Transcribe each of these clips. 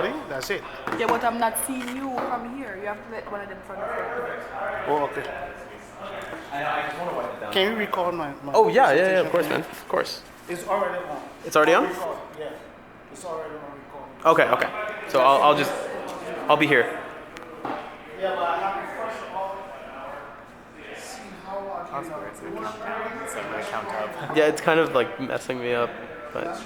recording? That's it. Yeah, but I'm not seeing you from here. You have to let one of them from the front. Oh, okay. I just want to wipe it down. Can you record my Oh, yeah, presentation? of course, man. Of course. It's already on. It's already on? Record, yeah. It's already on recording. Okay. So I'll be here. Yeah, but I have to first of all see how I can Count up. Yeah, it's kind of like messing me up, but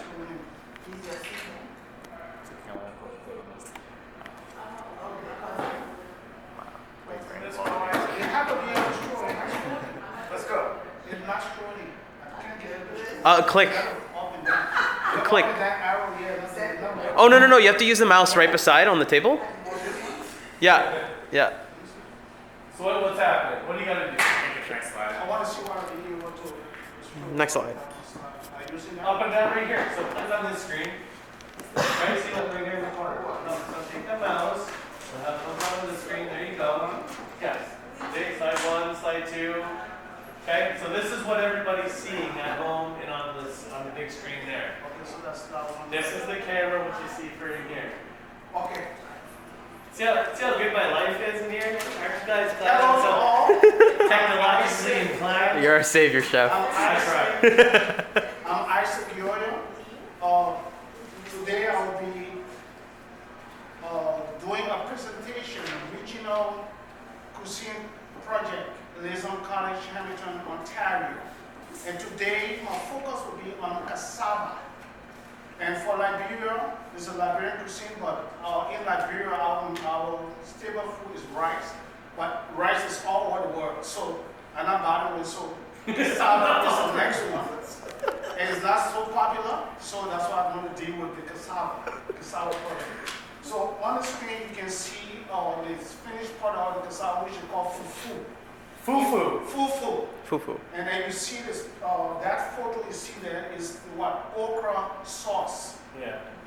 click. Click. Oh no! You have to use the mouse right beside on the table. Yeah. So what's happening? What do you gotta do? Next slide. I want to see what I can do. What to Next slide. Up and down right here. So put it on this screen. Right, see that right here in the corner. No, so take the mouse. We'll have it on the screen. There you go. Yes. See, slide 1, slide 2. Okay, so this is what everybody's seeing at home and on the big screen there. Okay, so that's that one. This is the camera, what you see for in here. Okay. See how good my life is in here? Aren't you guys glad I'm so technologically inclined? You're our savior, chef. That's right. I'm Isaac Yoyo. Today I'll be doing a presentation on Regional Cuisine Project, Liaison College, Hamilton, Ontario. And today my focus will be on cassava. And for Liberia, it's a Liberian cuisine, but in Liberia, our staple food is rice. But rice is all over the world. So, and I'm bothering with so cassava is the next one. And it's not so popular, so that's why I'm going to deal with the cassava product. So on the screen, you can see the finished product of the cassava, which is called fufu. Fufu. And then you see this, that photo you see there is what? Okra sauce.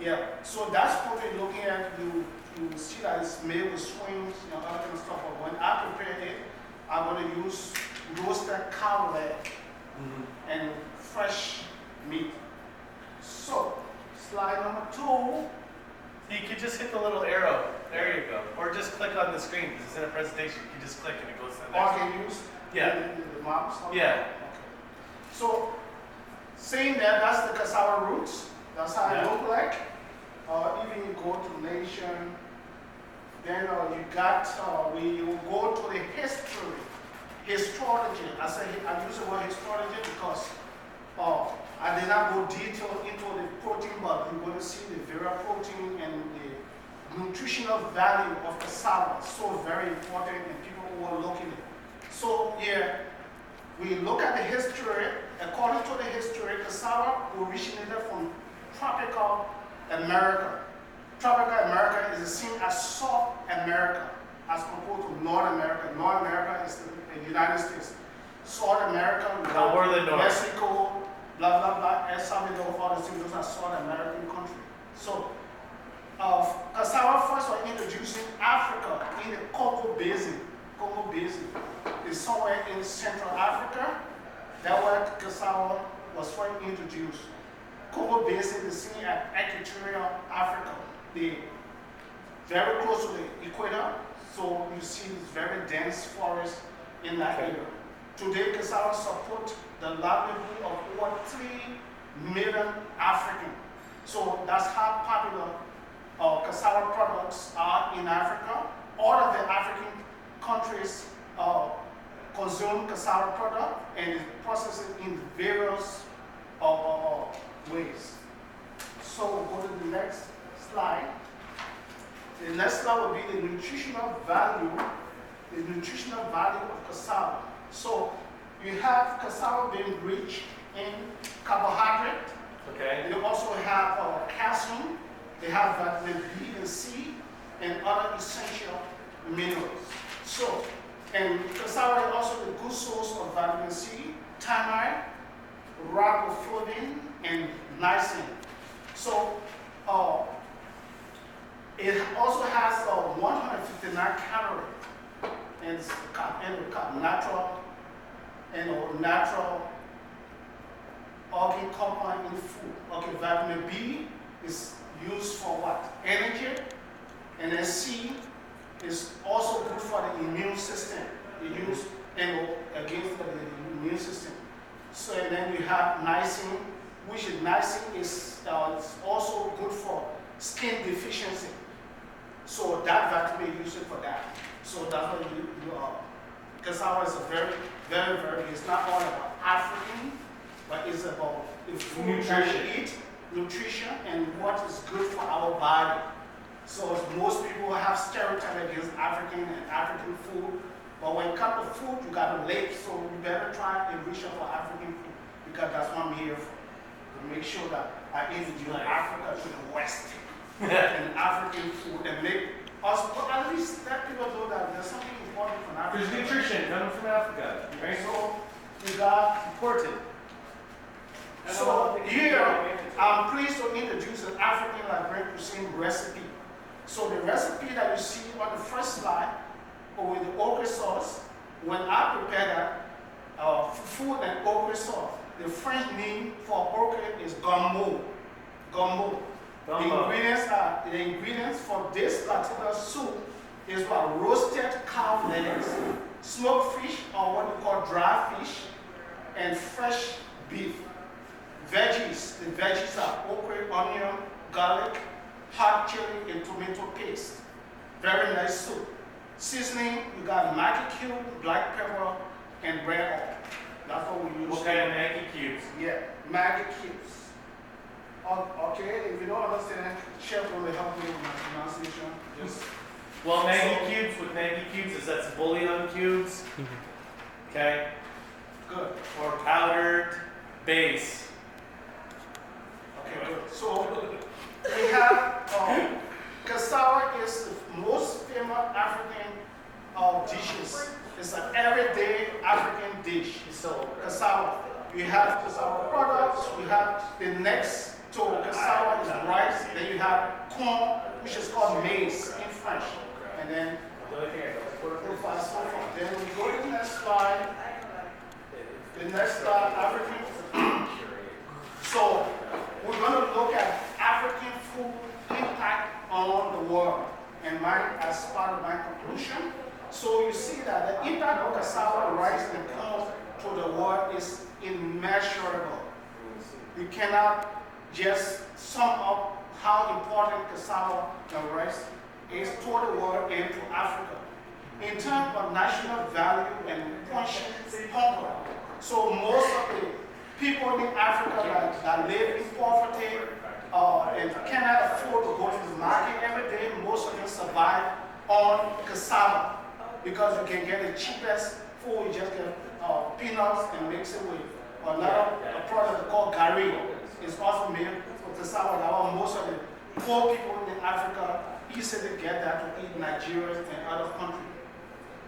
Yeah. So that's what you're looking at. You see that it's made with swings and other kind of stuff. But when I prepare it, I'm going to use roasted cow leg and fresh meat. So, slide number 2. You could just hit the little arrow. There you go. Or just click on the screen because it's in a presentation. You can just click and it goes to the next one. Or use Yeah. the mouse. Yeah. Okay. So, seeing that, that's the cassava roots. That's how it look like. Even you go to nation, then you got, we will go to the history, histology. I use the word histology because I did not go detail into the protein, but you're going to see the various protein and the nutritional value of cassava. So very important and people who are looking at it. So here, we look at the history. According to the history, cassava originated from tropical America. Tropical America is seen as South America as compared to North America. North America is the United States. South America, Mexico, blah, blah, blah, El Salvador, all those things, those are South American countries. So, cassava first was introduced in Africa, in the Congo Basin. Congo Basin is somewhere in Central Africa. That's where cassava was first introduced. Congo Basin is seen at Equatorial Africa. They're very close to the equator, so you see this very dense forest in that area. Today, cassava supports the livelihood of over 3 million Africans. So that's how popular cassava products are in Africa. All of the African countries consume cassava product and process it in various ways. So go to the next slide. The next slide will be the nutritional value of cassava. So you have cassava being rich in carbohydrate. Okay. They also have calcium. They have vitamin B and C and other essential minerals. So, and cassava is also the good source of vitamin C, thiamine, riboflavin, and niacin. So, it also has 159 calories, and it's natural organ compound in food. Okay, vitamin B is used for what? Energy, And then C is also good for the immune system. It use against the immune system. So and then you have niacin, which is niacin is also good for skin deficiency. So that vitamin you use it for that. So that's what cassava is a very, very, very, it's not all about African, but it's about the food that we eat, nutrition, and what is good for our body. So most people have stereotypes against African and African food, but when it comes to food, you got to live, so you better try and reach out for African food, because that's what I'm here for, to make sure that I introduce Africa to the West, and African food, and make us, but at least let people know that there's something important from Africa. There's nutrition coming from Africa. Right? So you got Important. So here, I'm pleased to introduce an African Liberian-Cuisine recipe. So the recipe that you see on the first slide, with the okra sauce, when I prepare that food and okra sauce, the French name for okra is gumbo. Gumbo. The ingredients for this particular soup is what roasted cow legs, smoked fish, or what we call dry fish, and fresh beef. Veggies, the veggies are okra, onion, garlic, hot chili, and tomato paste. Very nice soup. Seasoning, you got Maggi cube, black pepper, and red oil. That's what we use. What kind of Maggi cubes? Yeah, Maggi cubes. Okay, if you don't understand, Chef will help me with my pronunciation. Just Well, Maggi cubes with Maggi cubes is that's bouillon cubes. Okay. good. Or powdered base. Okay, good. So we have cassava is the most famous African dishes. It's an everyday African dish. Cassava. We have cassava products. We have the next to cassava is rice. Then you have corn, which is called maize in French. And then then we go to the next slide. The next slide, African. So we're going to look at African food impact on the world, and mine as part of my conclusion. So you see that the impact of cassava, rice, and corn to the world is immeasurable. We cannot just sum up how important cassava and rice is to the world and to Africa. In terms of national value and quenching hunger, so most of the people in Africa that live in poverty and cannot afford to go to the market every day, most of them survive on cassava because you can get the cheapest food. You just get peanuts and mix it with another product called gari. It's also made with cassava. That most of the poor people in Africa easily get that to eat in Nigeria and other countries.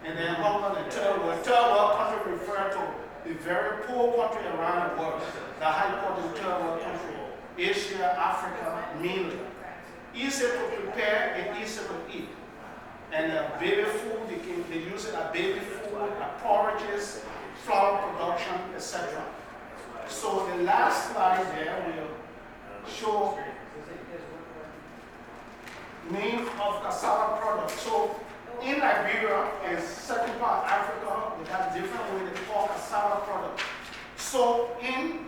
And then hunger, the third world country refer to the very poor country around the world, the high important third world country, Asia, Africa, mainly. Easy to prepare and easy to eat. And baby food, they use it as baby food, as porridges, flour production, etc. So the last slide there will show name of cassava products. So in Liberia and certain part of Africa, they have different way they call cassava product. So in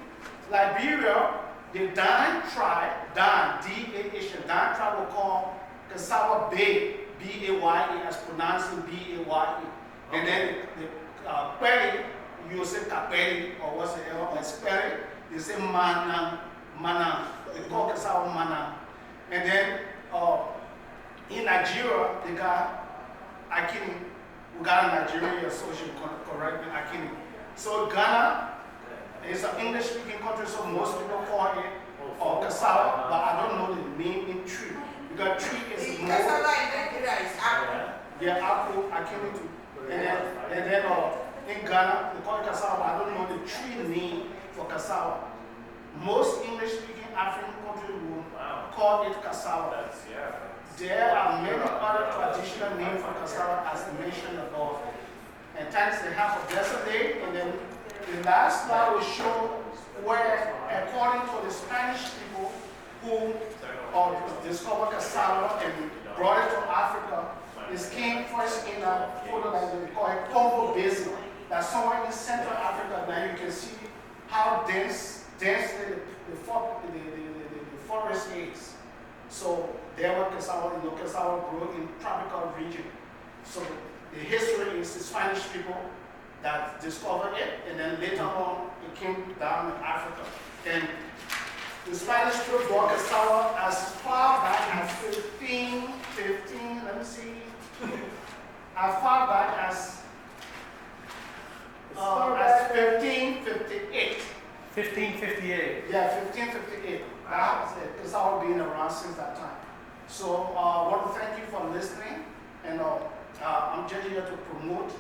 Liberia, the Dan tribe, D-A-H, Dan tribe will call cassava bay, B-A-Y-E, as pronouncing B-A-Y-E. And then the Peri, you say Kaperi, or what's the L, like Peri, they say Mana. They call cassava Mana. And then in Nigeria, they got Akini. We got a Nigerian associate, correct me, Akini. So Ghana is an English-speaking country, so most people call it cassava, but I don't know the name in tree. Because tree is more. Cassava in Nigeria is apple. Yeah, apple, Akini too. And then in Ghana, they call it cassava, but I don't know the tree name for cassava. Most English-speaking African countries will call it cassava. There are many other traditional names for cassava as mentioned above. And thanks they have a blessed day. And then the last slide will show where, according to the Spanish people who discovered cassava and brought it to It came first in a photo like they call it Congo Basin. That's somewhere in Central Africa. Now you can see how dense the forest is. So there was cassava, cassava grew in tropical region. So the history is the Spanish people that discovered it, and then later on it came down in Africa. And the Spanish people brought cassava as far back as 15, let me see, as far back as 1558. 1558. Yeah, 1558. That was it. Cassava been around since that time. So I want to thank you for listening, and I'm just here to promote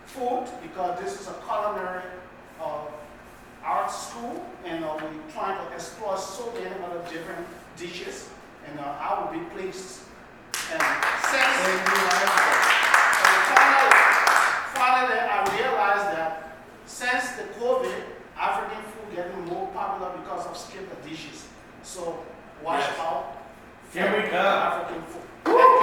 food because this is a culinary art school, and we're trying to explore so many other different dishes, and I will be pleased. And finally, I realized that since the COVID, African food getting more popular because of skipper dishes. So watch out. Here we go. African food. Woo!